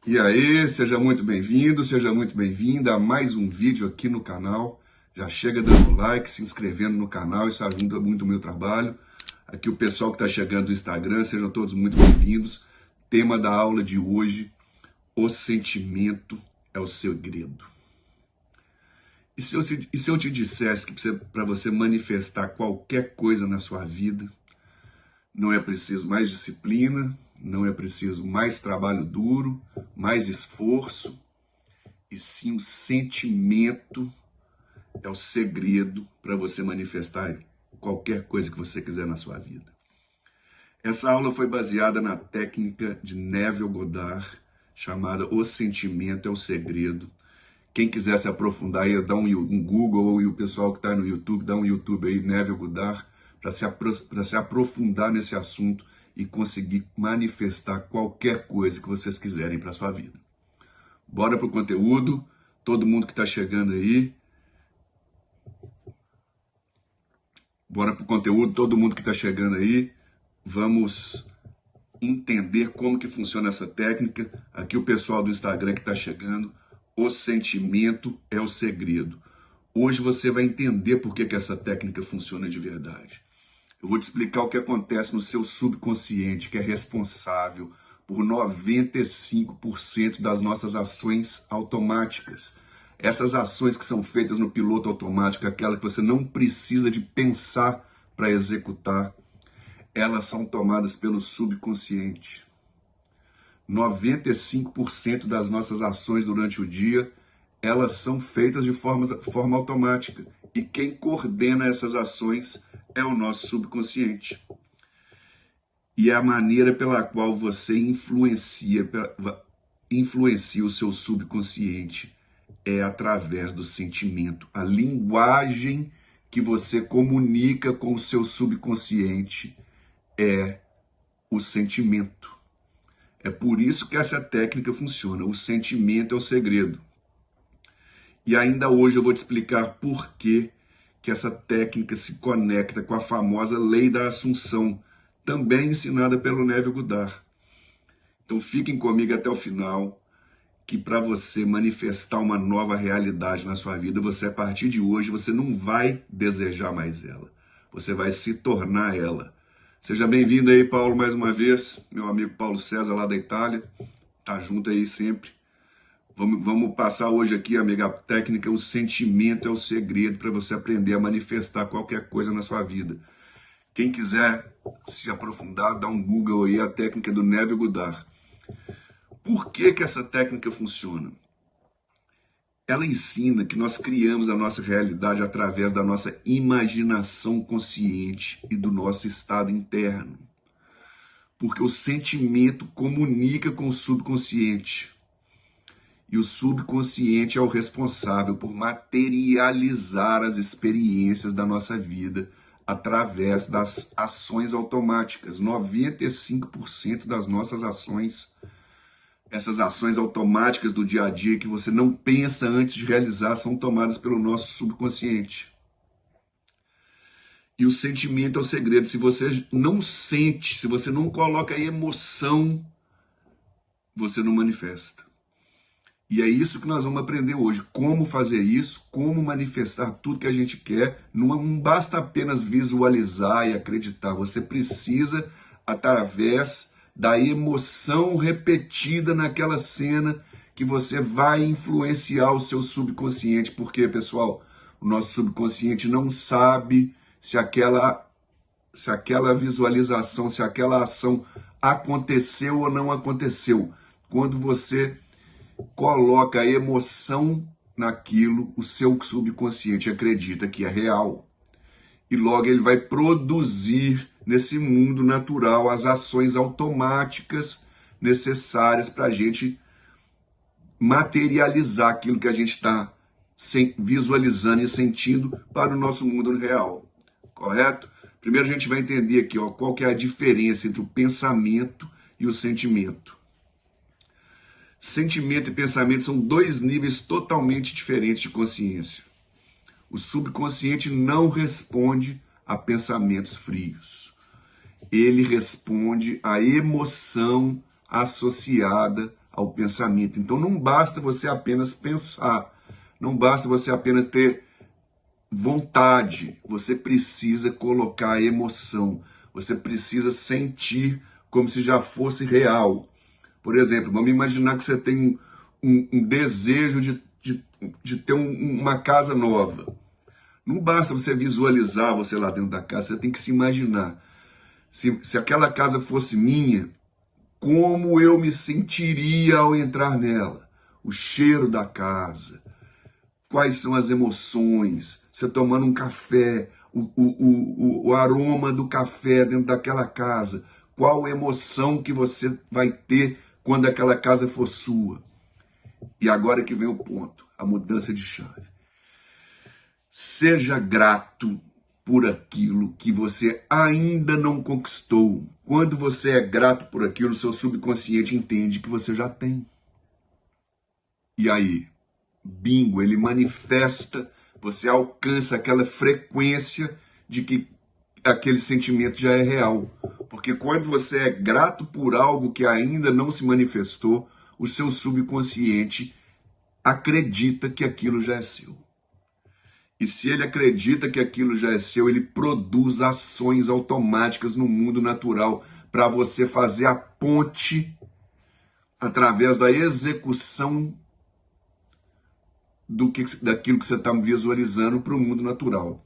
E aí, seja muito bem-vindo, seja muito bem-vinda a mais um vídeo aqui no canal. Já chega dando like, se inscrevendo no canal, isso ajuda muito o meu trabalho. Aqui o pessoal que está chegando do Instagram, sejam todos muito bem-vindos. Tema da aula de hoje, o sentimento é o segredo. E se eu te dissesse que para você manifestar qualquer coisa na sua vida, não é preciso mais disciplina, não é preciso mais trabalho duro, mais esforço, e sim o sentimento é o segredo para você manifestar qualquer coisa que você quiser na sua vida. Essa aula foi baseada na técnica de Neville Goddard, chamada O Sentimento é o Segredo. Quem quiser se aprofundar, ia dar um Google, e o pessoal que está no YouTube, dá um YouTube aí, Neville Goddard, para se aprofundar nesse assunto e conseguir manifestar qualquer coisa que vocês quiserem para a sua vida. Bora para o conteúdo, todo mundo que está chegando aí. Bora para o conteúdo, todo mundo que está chegando aí. Vamos entender como que funciona essa técnica. Aqui o pessoal do Instagram que está chegando. O sentimento é o segredo. Hoje você vai entender por que essa técnica funciona de verdade. Eu vou te explicar o que acontece no seu subconsciente, que é responsável por 95% das nossas ações automáticas. Essas ações que são feitas no piloto automático, aquela que você não precisa de pensar para executar, elas são tomadas pelo subconsciente. 95% das nossas ações durante o dia, elas são feitas de forma automática. E quem coordena essas ações é o nosso subconsciente. E é a maneira pela qual você influencia o seu subconsciente é através do sentimento. A linguagem que você comunica com o seu subconsciente é o sentimento. É por isso que essa técnica funciona. O sentimento é o segredo. E ainda hoje eu vou te explicar por que essa técnica se conecta com a famosa lei da assunção, também ensinada pelo Neville Goddard. Então fiquem comigo até o final, que para você manifestar uma nova realidade na sua vida, você, a partir de hoje, você não vai desejar mais ela. Você vai se tornar ela. Seja bem-vindo aí, Paulo, mais uma vez. Meu amigo Paulo César, lá da Itália. Tá junto aí sempre. Vamos passar hoje aqui, amiga, a técnica, o sentimento é o segredo para você aprender a manifestar qualquer coisa na sua vida. Quem quiser se aprofundar, dá um Google aí, a técnica do Neville Goddard. Por que essa técnica funciona? Ela ensina que nós criamos a nossa realidade através da nossa imaginação consciente e do nosso estado interno. Porque o sentimento comunica com o subconsciente. E o subconsciente é o responsável por materializar as experiências da nossa vida através das ações automáticas. 95% das nossas ações, essas ações automáticas do dia a dia que você não pensa antes de realizar, são tomadas pelo nosso subconsciente. E o sentimento é o segredo. Se você não sente, se você não coloca emoção, você não manifesta. E é isso que nós vamos aprender hoje, como fazer isso, como manifestar tudo que a gente quer. Não basta apenas visualizar e acreditar, você precisa, através da emoção repetida naquela cena, que você vai influenciar o seu subconsciente. Porque, pessoal, o nosso subconsciente não sabe se aquela visualização, se aquela ação aconteceu ou não aconteceu. Quando você coloca a emoção naquilo, o seu subconsciente acredita que é real. E logo ele vai produzir nesse mundo natural as ações automáticas necessárias para a gente materializar aquilo que a gente está visualizando e sentindo para o nosso mundo real. Correto? Primeiro a gente vai entender aqui, qual que é a diferença entre o pensamento e o sentimento. Sentimento e pensamento são dois níveis totalmente diferentes de consciência. O subconsciente não responde a pensamentos frios. Ele responde à emoção associada ao pensamento. Então não basta você apenas pensar, não basta você apenas ter vontade, você precisa colocar a emoção, você precisa sentir como se já fosse real. Por exemplo, vamos imaginar que você tem um desejo de ter uma casa nova. Não basta você visualizar você lá dentro da casa, você tem que se imaginar. Se aquela casa fosse minha, como eu me sentiria ao entrar nela? O cheiro da casa, quais são as emoções, você tomando um café, o aroma do café dentro daquela casa, qual emoção que você vai ter quando aquela casa for sua. E agora que vem o ponto, a mudança de chave. Seja grato por aquilo que você ainda não conquistou. Quando você é grato por aquilo, seu subconsciente entende que você já tem. E aí, bingo, ele manifesta, você alcança aquela frequência de que aquele sentimento já é real. Porque quando você é grato por algo que ainda não se manifestou, o seu subconsciente acredita que aquilo já é seu. E se ele acredita que aquilo já é seu, ele produz ações automáticas no mundo natural para você fazer a ponte através da execução daquilo que você está visualizando para o mundo natural.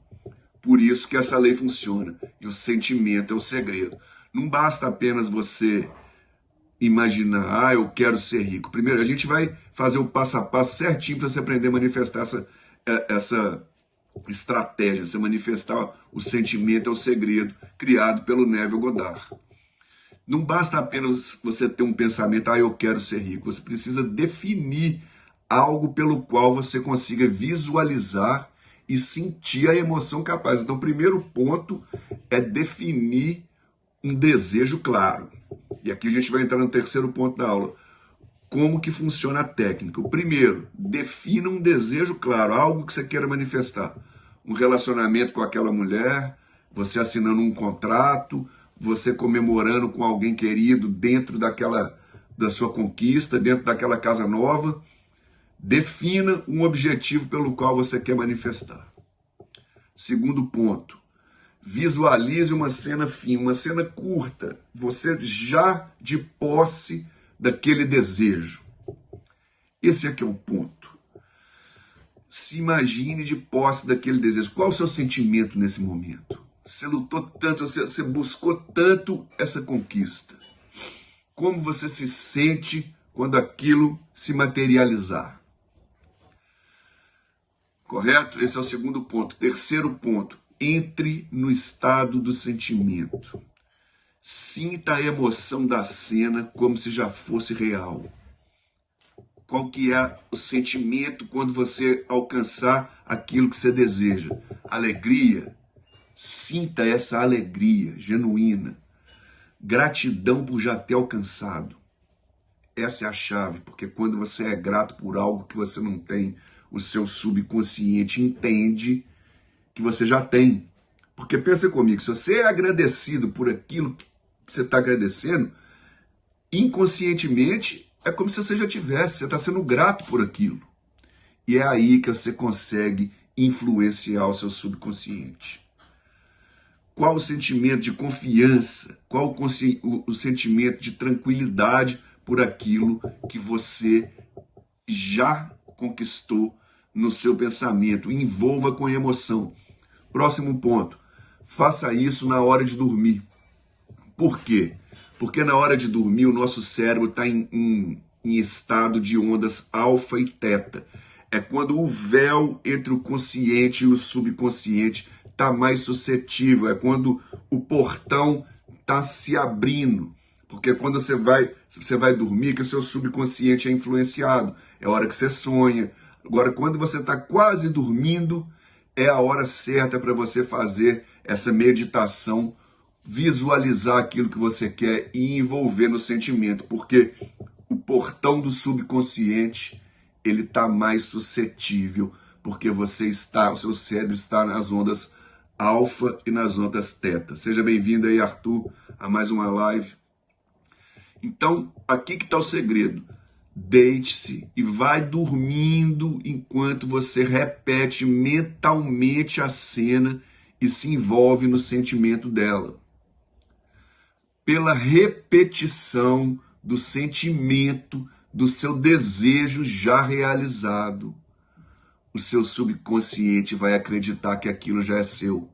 Por isso que essa lei funciona. E o sentimento é o segredo. Não basta apenas você imaginar, eu quero ser rico. Primeiro, a gente vai fazer o passo a passo certinho para você aprender a manifestar essa estratégia, você manifestar o sentimento é o segredo, criado pelo Neville Goddard. Não basta apenas você ter um pensamento, eu quero ser rico. Você precisa definir algo pelo qual você consiga visualizar e sentir a emoção capaz. Então, o primeiro ponto é definir um desejo claro. E aqui a gente vai entrar no terceiro ponto da aula. Como que funciona a técnica? O primeiro, defina um desejo claro, algo que você queira manifestar. Um relacionamento com aquela mulher, você assinando um contrato, você comemorando com alguém querido dentro da sua conquista, dentro daquela casa nova. Defina um objetivo pelo qual você quer manifestar. Segundo ponto, visualize uma cena fina, uma cena curta, você já de posse daquele desejo. Esse aqui é o ponto. Se imagine de posse daquele desejo. Qual é o seu sentimento nesse momento? Você lutou tanto, você buscou tanto essa conquista. Como você se sente quando aquilo se materializar? Correto? Esse é o segundo ponto. Terceiro ponto, entre no estado do sentimento. Sinta a emoção da cena como se já fosse real. Qual que é o sentimento quando você alcançar aquilo que você deseja? Alegria. Sinta essa alegria genuína. Gratidão por já ter alcançado. Essa é a chave, porque quando você é grato por algo que você não tem, o seu subconsciente entende que você já tem. Porque pensa comigo, se você é agradecido por aquilo que você está agradecendo, inconscientemente é como se você já tivesse, você está sendo grato por aquilo. E é aí que você consegue influenciar o seu subconsciente. Qual o sentimento de confiança? Qual o sentimento de tranquilidade por aquilo que você já conquistou no seu pensamento? Envolva com emoção. Próximo ponto. Faça isso na hora de dormir. Por quê? Porque na hora de dormir o nosso cérebro está em estado de ondas alfa e teta. É quando o véu entre o consciente e o subconsciente está mais suscetível. É quando o portão está se abrindo. Porque quando você vai dormir, que o seu subconsciente é influenciado. É a hora que você sonha. Agora, quando você está quase dormindo, é a hora certa para você fazer essa meditação, visualizar aquilo que você quer e envolver no sentimento. Porque o portão do subconsciente, ele está mais suscetível, porque o seu cérebro está nas ondas alfa e nas ondas teta. Seja bem-vindo aí, Arthur, a mais uma live. Então, aqui que está o segredo. Deite-se e vai dormindo enquanto você repete mentalmente a cena e se envolve no sentimento dela. Pela repetição do sentimento do seu desejo já realizado, o seu subconsciente vai acreditar que aquilo já é seu.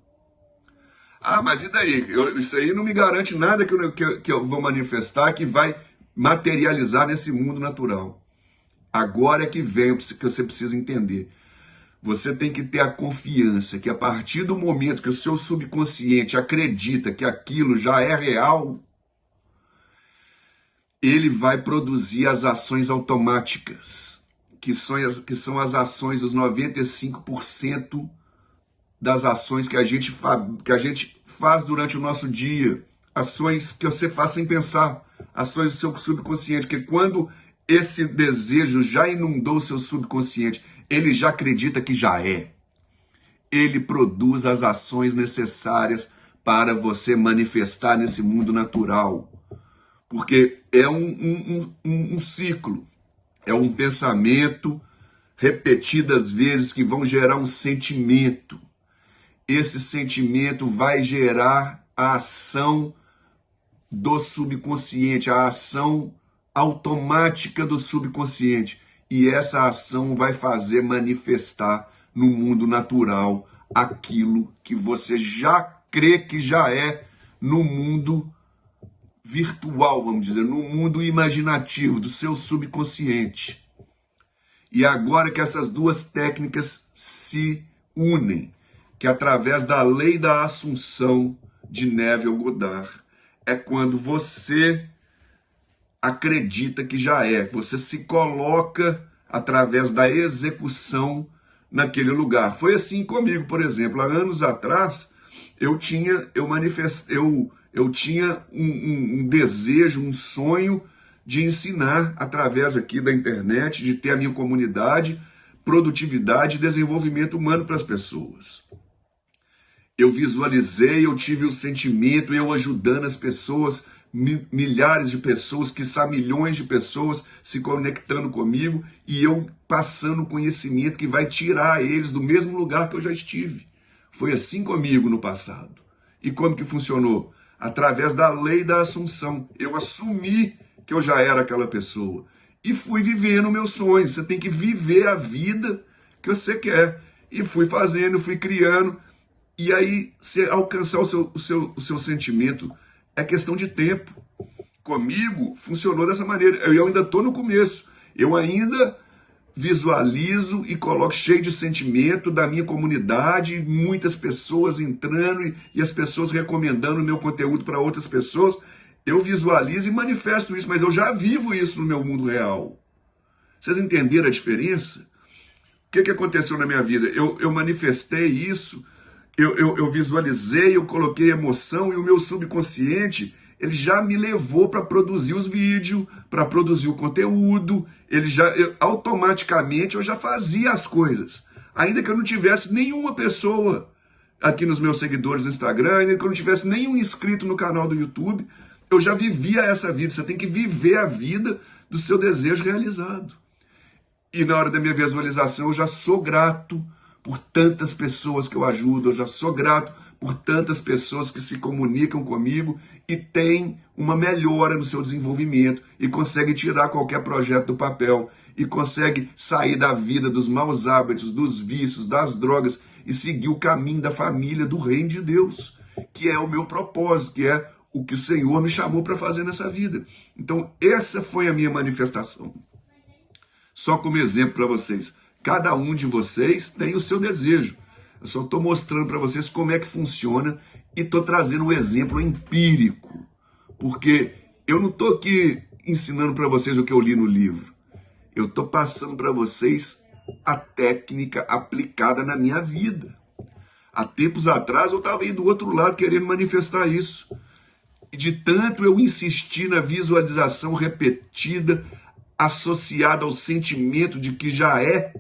Ah, mas e daí? Isso aí não me garante nada que eu vou manifestar, que vai materializar nesse mundo natural. Agora é que vem o que você precisa entender. Você tem que ter a confiança que a partir do momento que o seu subconsciente acredita que aquilo já é real, ele vai produzir as ações automáticas, que são as ações, os 95% das ações que a gente faz durante o nosso dia, ações que você faz sem pensar, ações do seu subconsciente, que quando esse desejo já inundou o seu subconsciente, ele já acredita que já é. Ele produz as ações necessárias para você manifestar nesse mundo natural. Porque é um ciclo, é um pensamento repetidas vezes que vão gerar um sentimento. Esse sentimento vai gerar a ação do subconsciente, a ação automática do subconsciente. E essa ação vai fazer manifestar no mundo natural aquilo que você já crê que já é no mundo virtual, vamos dizer, no mundo imaginativo do seu subconsciente. E agora que essas duas técnicas se unem, que através da lei da assunção de Neville Goddard, é quando você acredita que já é, você se coloca através da execução naquele lugar. Foi assim comigo, por exemplo, há anos atrás, eu tinha um desejo, um sonho de ensinar através aqui da internet, de ter a minha comunidade, produtividade e desenvolvimento humano para as pessoas. Eu visualizei, eu tive o sentimento, eu ajudando as pessoas, milhares de pessoas, quiçá milhões de pessoas se conectando comigo e eu passando conhecimento que vai tirar eles do mesmo lugar que eu já estive. Foi assim comigo no passado. E como que funcionou? Através da lei da assunção. Eu assumi que eu já era aquela pessoa e fui vivendo o meu sonho. Você tem que viver a vida que você quer. E fui fazendo, fui criando. E aí, você alcançar o seu sentimento é questão de tempo. Comigo, funcionou dessa maneira. Eu ainda estou no começo. Eu ainda visualizo e coloco cheio de sentimento da minha comunidade, muitas pessoas entrando e as pessoas recomendando o meu conteúdo para outras pessoas. Eu visualizo e manifesto isso, mas eu já vivo isso no meu mundo real. Vocês entenderam a diferença? O que aconteceu na minha vida? Eu manifestei isso, eu visualizei, eu coloquei emoção e o meu subconsciente, ele já me levou para produzir os vídeos, para produzir o conteúdo, automaticamente eu já fazia as coisas. Ainda que eu não tivesse nenhuma pessoa aqui nos meus seguidores no Instagram, ainda que eu não tivesse nenhum inscrito no canal do YouTube, eu já vivia essa vida. Você tem que viver a vida do seu desejo realizado. E na hora da minha visualização eu já sou grato por tantas pessoas que eu ajudo, eu já sou grato por tantas pessoas que se comunicam comigo e têm uma melhora no seu desenvolvimento e conseguem tirar qualquer projeto do papel e conseguem sair da vida, dos maus hábitos, dos vícios, das drogas e seguir o caminho da família, do reino de Deus, que é o meu propósito, que é o que o Senhor me chamou para fazer nessa vida. Então, essa foi a minha manifestação. Só como exemplo para vocês, cada um de vocês tem o seu desejo. Eu só estou mostrando para vocês como é que funciona e estou trazendo um exemplo empírico. Porque eu não estou aqui ensinando para vocês o que eu li no livro. Eu estou passando para vocês a técnica aplicada na minha vida. Há tempos atrás eu estava aí do outro lado querendo manifestar isso. E de tanto eu insistir na visualização repetida, associada ao sentimento de que já é,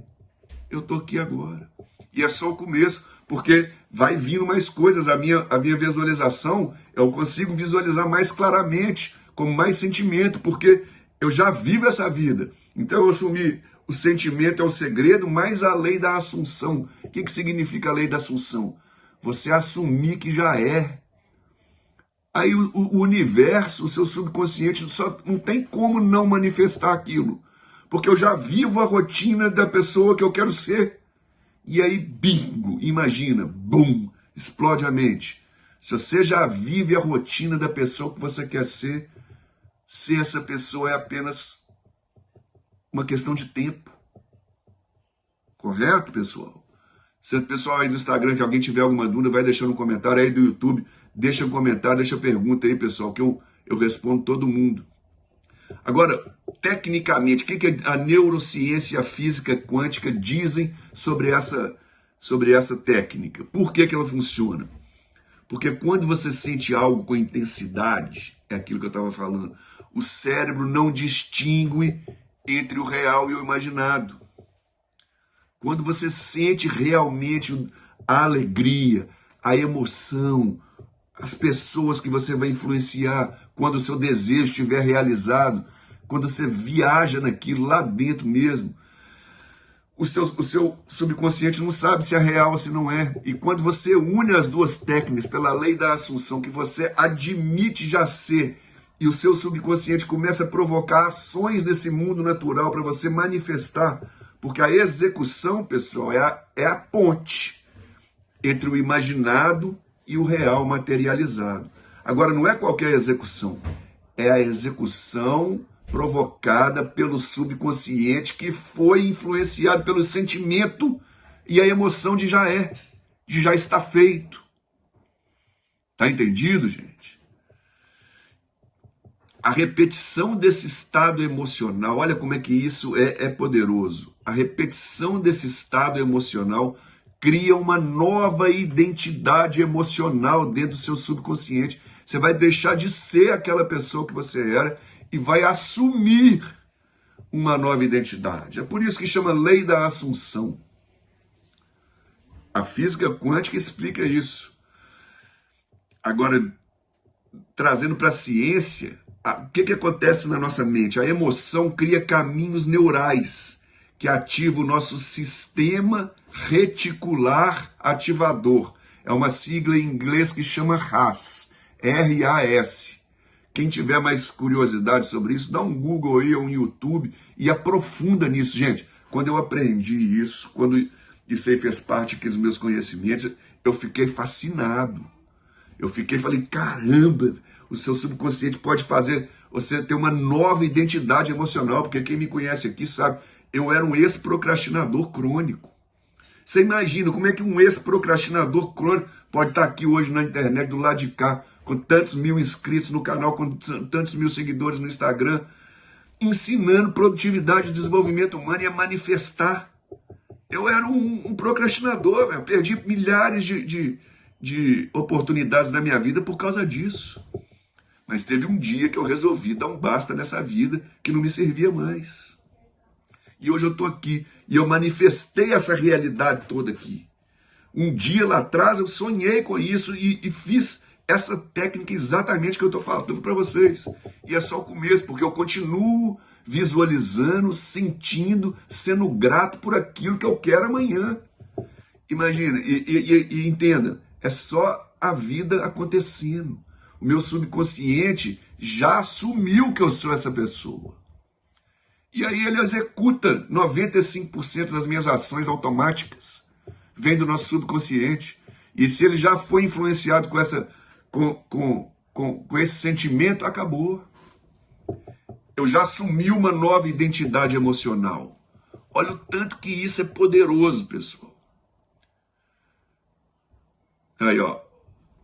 eu estou aqui agora. E é só o começo, porque vai vindo mais coisas. A minha visualização, eu consigo visualizar mais claramente, com mais sentimento, porque Eu já vivo essa vida. Então eu assumi o sentimento é o segredo, mais a lei da assunção. O que significa a lei da assunção? Você assumir que já é. Aí o universo, o seu subconsciente, só não tem como não manifestar aquilo. Porque eu já vivo a rotina da pessoa que eu quero ser. E aí, bingo, imagina, bum, explode a mente. Se você já vive a rotina da pessoa que você quer ser essa pessoa é apenas uma questão de tempo. Correto, pessoal? Se o pessoal aí do Instagram, que alguém tiver alguma dúvida, vai deixando um comentário aí do YouTube. Deixa um comentário, deixa pergunta aí, pessoal, que eu respondo todo mundo. Agora, tecnicamente, o que a neurociência e a física quântica dizem sobre essa técnica? Por que ela funciona? Porque quando você sente algo com intensidade, é aquilo que eu estava falando, o cérebro não distingue entre o real e o imaginado. Quando você sente realmente a alegria, a emoção, as pessoas que você vai influenciar, quando o seu desejo estiver realizado, quando você viaja naquilo lá dentro mesmo, o seu subconsciente não sabe se é real ou se não é. E quando você une as duas técnicas pela lei da assunção, que você admite já ser, e o seu subconsciente começa a provocar ações nesse mundo natural para você manifestar, porque a execução, pessoal, é a ponte entre o imaginado e o real materializado. Agora, não é qualquer execução, é a execução provocada pelo subconsciente que foi influenciado pelo sentimento e a emoção de já está feito. Tá entendido, gente? A repetição desse estado emocional, olha como é que isso é poderoso. A repetição desse estado emocional cria uma nova identidade emocional dentro do seu subconsciente. Você vai deixar de ser aquela pessoa que você era e vai assumir uma nova identidade. É por isso que chama lei da assunção. A física quântica explica isso. Agora, trazendo para a ciência, o que acontece na nossa mente? A emoção cria caminhos neurais que ativam o nosso sistema reticular ativador. É uma sigla em inglês que chama RAS. R-A-S. Quem tiver mais curiosidade sobre isso, dá um Google aí ou um YouTube e aprofunda nisso. Gente, quando eu aprendi isso, quando isso aí fez parte dos meus conhecimentos, eu fiquei fascinado. Falei, caramba, o seu subconsciente pode fazer você ter uma nova identidade emocional, porque quem me conhece aqui sabe, eu era um ex-procrastinador crônico. Você imagina como é que um ex-procrastinador crônico pode estar aqui hoje na internet do lado de cá, com tantos mil inscritos no canal, com tantos mil seguidores no Instagram, ensinando produtividade e desenvolvimento humano e a manifestar. Eu era um procrastinador, eu perdi milhares de oportunidades na minha vida por causa disso. Mas teve um dia que eu resolvi dar um basta nessa vida que não me servia mais. E hoje eu estou aqui e eu manifestei essa realidade toda aqui. Um dia lá atrás eu sonhei com isso e fiz essa técnica exatamente que eu estou falando para vocês. E é só o começo, porque eu continuo visualizando, sentindo, sendo grato por aquilo que eu quero amanhã. Imagina, e entenda, é só a vida acontecendo. O meu subconsciente já assumiu que eu sou essa pessoa. E aí ele executa 95% das minhas ações automáticas. Vem do nosso subconsciente. E se ele já foi influenciado com esse sentimento, acabou. Eu já assumi uma nova identidade emocional. Olha o tanto que isso é poderoso, pessoal. Aí, ó.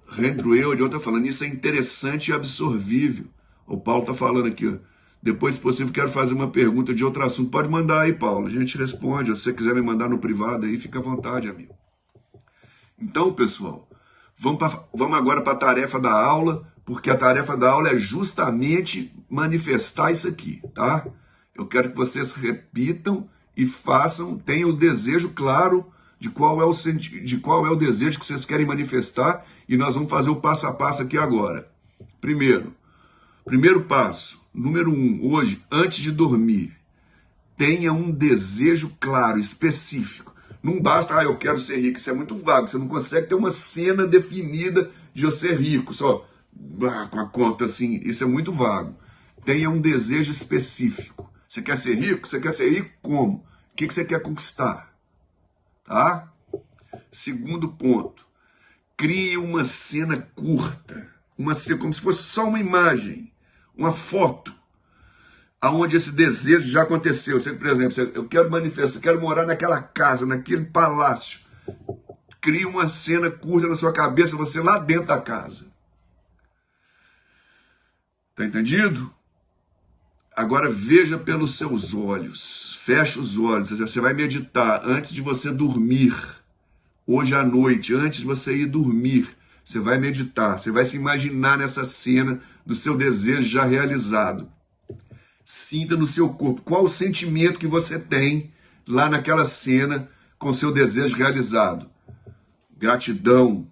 Andrew Eude está falando, isso é interessante e absorvível. O Paulo está falando aqui, ó. Depois, se possível, quero fazer uma pergunta de outro assunto. Pode mandar aí, Paulo. A gente responde. Se você quiser me mandar no privado aí, fica à vontade, amigo. Então, pessoal, vamos agora para a tarefa da aula, porque a tarefa da aula é justamente manifestar isso aqui, tá? Eu quero que vocês repitam e façam, tenham o desejo claro de qual é o desejo que vocês querem manifestar, e nós vamos fazer o passo a passo aqui agora. Primeiro passo, Número 1, hoje, antes de dormir, tenha um desejo claro, específico. Não basta, eu quero ser rico, isso é muito vago. Você não consegue ter uma cena definida de eu ser rico, só com a conta assim, isso é muito vago. Tenha um desejo específico. Você quer ser rico? Você quer ser rico como? O que você quer conquistar? Tá? Segundo ponto, crie uma cena curta, uma cena como se fosse só uma imagem, uma foto, aonde esse desejo já aconteceu. Você, por exemplo, eu quero manifestar, eu quero morar naquela casa, naquele palácio. Crie uma cena curta na sua cabeça, você lá dentro da casa. Tá entendido? Agora veja pelos seus olhos, feche os olhos, você vai meditar antes de você dormir. Hoje à noite, antes de você ir dormir, você vai meditar, você vai se imaginar nessa cena do seu desejo já realizado. Sinta no seu corpo qual o sentimento que você tem lá naquela cena com seu desejo realizado. Gratidão,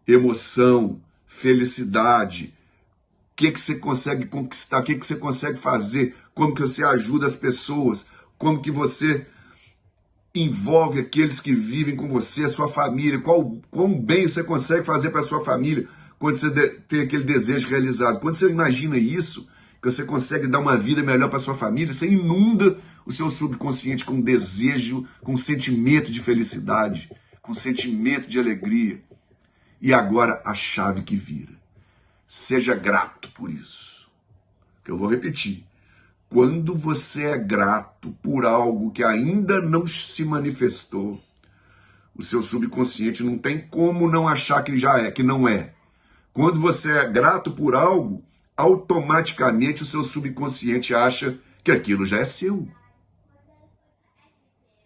emoção, felicidade. O que você consegue conquistar, o que você consegue fazer, como que você ajuda as pessoas, como que você envolve aqueles que vivem com você, a sua família, quão bem você consegue fazer para a sua família quando você tem aquele desejo realizado. Quando você imagina isso, que você consegue dar uma vida melhor para a sua família, você inunda o seu subconsciente com desejo, com sentimento de felicidade, com sentimento de alegria. E agora a chave que vira. Seja grato por isso. Eu vou repetir. Quando você é grato por algo que ainda não se manifestou, o seu subconsciente não tem como não achar que já é, que não é. Quando você é grato por algo, automaticamente o seu subconsciente acha que aquilo já é seu.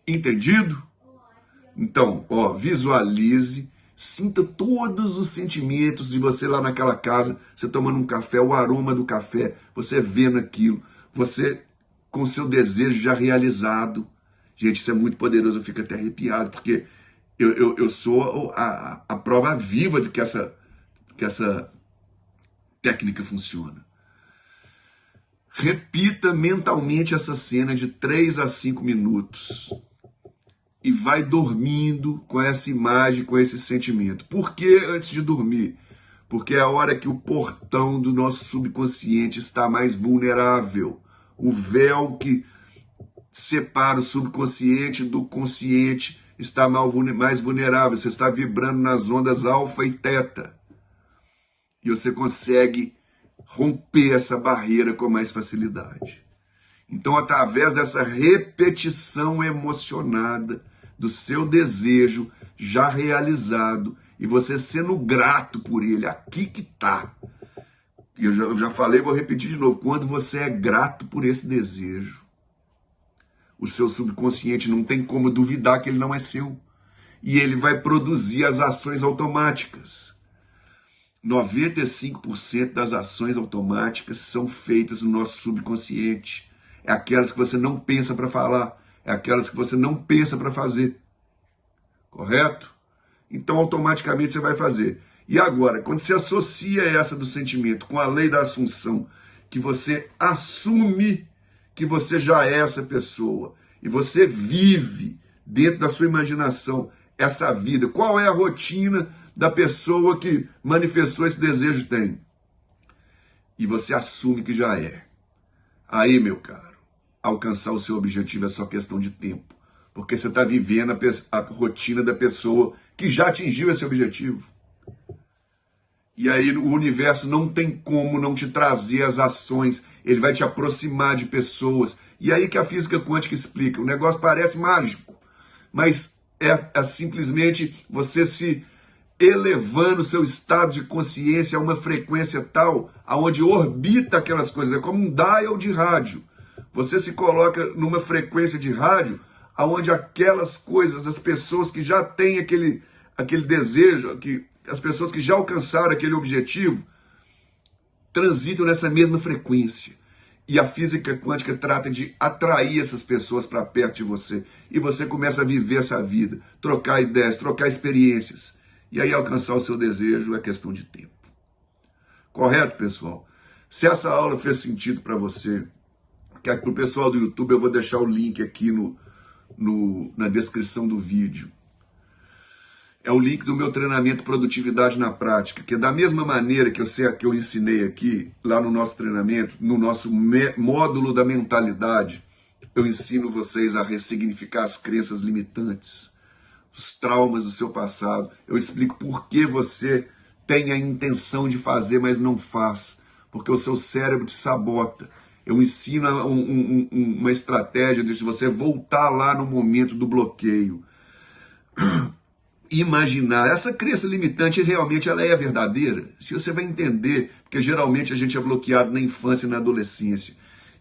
Entendido? Então, visualize, sinta todos os sentimentos de você lá naquela casa, você tomando um café, o aroma do café, você vendo aquilo, você com seu desejo já realizado. Gente, isso é muito poderoso, eu fico até arrepiado, porque eu sou a prova viva de que essa técnica funciona. Repita mentalmente essa cena de 3 a 5 minutos. E vai dormindo com essa imagem, com esse sentimento. Por que antes de dormir? Porque é a hora que o portão do nosso subconsciente está mais vulnerável. O véu que separa o subconsciente do consciente está mais vulnerável. Você está vibrando nas ondas alfa e teta. E você consegue romper essa barreira com mais facilidade. Então, através dessa repetição emocionada do seu desejo já realizado e você sendo grato por ele, aqui que está. Eu já falei, vou repetir de novo. Quando você é grato por esse desejo, o seu subconsciente não tem como duvidar que ele não é seu. E ele vai produzir as ações automáticas. 95% das ações automáticas são feitas no nosso subconsciente. É aquelas que você não pensa para falar. É aquelas que você não pensa para fazer. Correto? Então, automaticamente você vai fazer. E agora, quando você associa essa do sentimento com a lei da assunção, que você assume que você já é essa pessoa, e você vive dentro da sua imaginação essa vida. Qual é a rotina da pessoa que manifestou esse desejo tem? E você assume que já é. Aí, meu caro, alcançar o seu objetivo é só questão de tempo. Porque você está vivendo a rotina da pessoa que já atingiu esse objetivo. E aí o universo não tem como não te trazer as ações. Ele vai te aproximar de pessoas. E aí que a física quântica explica. O negócio parece mágico, mas é simplesmente você se elevando o seu estado de consciência a uma frequência tal, aonde orbita aquelas coisas. É como um dial de rádio. Você se coloca numa frequência de rádio, aonde aquelas coisas, as pessoas que já têm aquele desejo, as pessoas que já alcançaram aquele objetivo, transitam nessa mesma frequência. E a física quântica trata de atrair essas pessoas para perto de você. E você começa a viver essa vida, trocar ideias, trocar experiências. E aí alcançar o seu desejo é questão de tempo. Correto, pessoal? Se essa aula fez sentido para você, que para o pessoal do YouTube eu vou deixar o link aqui na descrição do vídeo. É o link do meu treinamento Produtividade na Prática, que é da mesma maneira que eu ensinei aqui, lá no nosso treinamento, no nosso módulo da mentalidade, eu ensino vocês a ressignificar as crenças limitantes, os traumas do seu passado. Eu explico por que você tem a intenção de fazer, mas não faz, porque o seu cérebro te sabota. Eu ensino uma estratégia de você voltar lá no momento do bloqueio. Imaginar, essa crença limitante realmente ela é verdadeira? Se você vai entender, porque geralmente a gente é bloqueado na infância e na adolescência,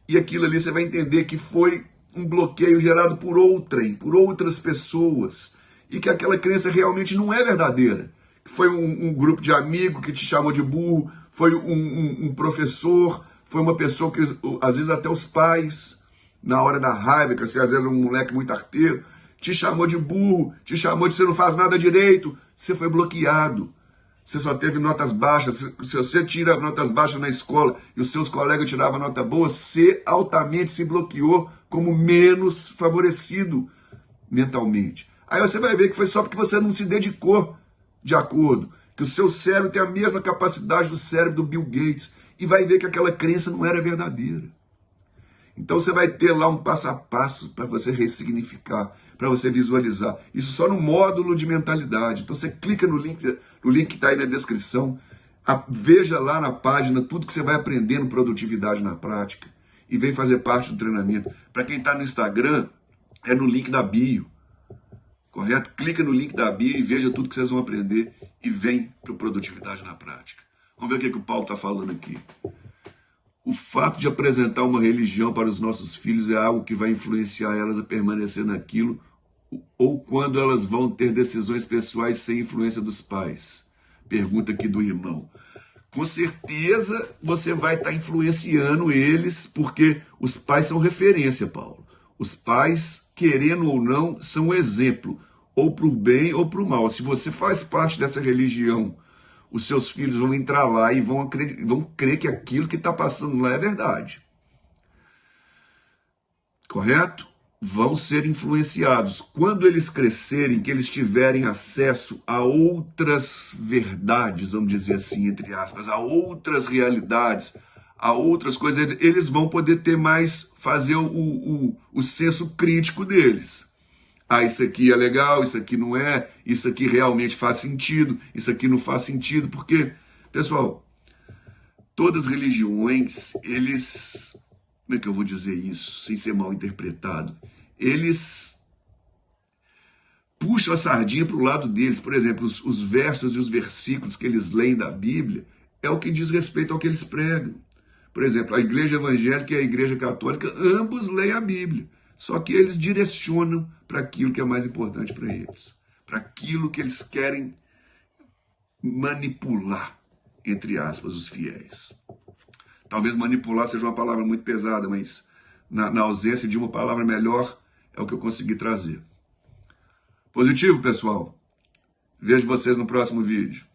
e aquilo ali você vai entender que foi um bloqueio gerado por outrem, por outras pessoas, e que aquela crença realmente não é verdadeira. Foi um grupo de amigos que te chamou de burro, foi um professor, foi uma pessoa que, às vezes até os pais, na hora da raiva, que você às vezes é um moleque muito arteiro, te chamou de burro, te chamou de você não faz nada direito, você foi bloqueado. Você só teve notas baixas. Se você tira notas baixas na escola e os seus colegas tiravam nota boa, você altamente se bloqueou como menos favorecido mentalmente. Aí você vai ver que foi só porque você não se dedicou de acordo, que o seu cérebro tem a mesma capacidade do cérebro do Bill Gates, e vai ver que aquela crença não era verdadeira. Então você vai ter lá um passo a passo para você ressignificar, para você visualizar. Isso só no módulo de mentalidade. Então você clica no link que está aí na descrição, veja lá na página tudo que você vai aprendendo produtividade na prática e vem fazer parte do treinamento. Para quem está no Instagram, é no link da bio, correto? Clica no link da bio e veja tudo que vocês vão aprender e vem para produtividade na prática. Vamos ver o que o Paulo está falando aqui. O fato de apresentar uma religião para os nossos filhos é algo que vai influenciar elas a permanecer naquilo, ou quando elas vão ter decisões pessoais sem influência dos pais? Pergunta aqui do irmão. Com certeza você vai estar influenciando eles, porque os pais são referência, Paulo. Os pais, querendo ou não, são um exemplo, ou para o bem ou para o mal. Se você faz parte dessa religião, os seus filhos vão entrar lá e vão crer que aquilo que está passando lá é verdade. Correto? Vão ser influenciados. Quando eles crescerem, que eles tiverem acesso a outras verdades, vamos dizer assim, entre aspas, a outras realidades, a outras coisas, eles vão poder ter mais, fazer o senso crítico deles. Ah, isso aqui é legal, isso aqui não é, isso aqui realmente faz sentido, isso aqui não faz sentido, porque, pessoal, todas as religiões, eles, como é que eu vou dizer isso, sem ser mal interpretado, eles puxam a sardinha para o lado deles. Por exemplo, os versos e os versículos que eles leem da Bíblia é o que diz respeito ao que eles pregam. Por exemplo, a igreja evangélica e a igreja católica, ambos leem a Bíblia. Só que eles direcionam para aquilo que é mais importante para eles. Para aquilo que eles querem manipular, entre aspas, os fiéis. Talvez manipular seja uma palavra muito pesada, mas na ausência de uma palavra melhor, é o que eu consegui trazer. Positivo, pessoal? Vejo vocês no próximo vídeo.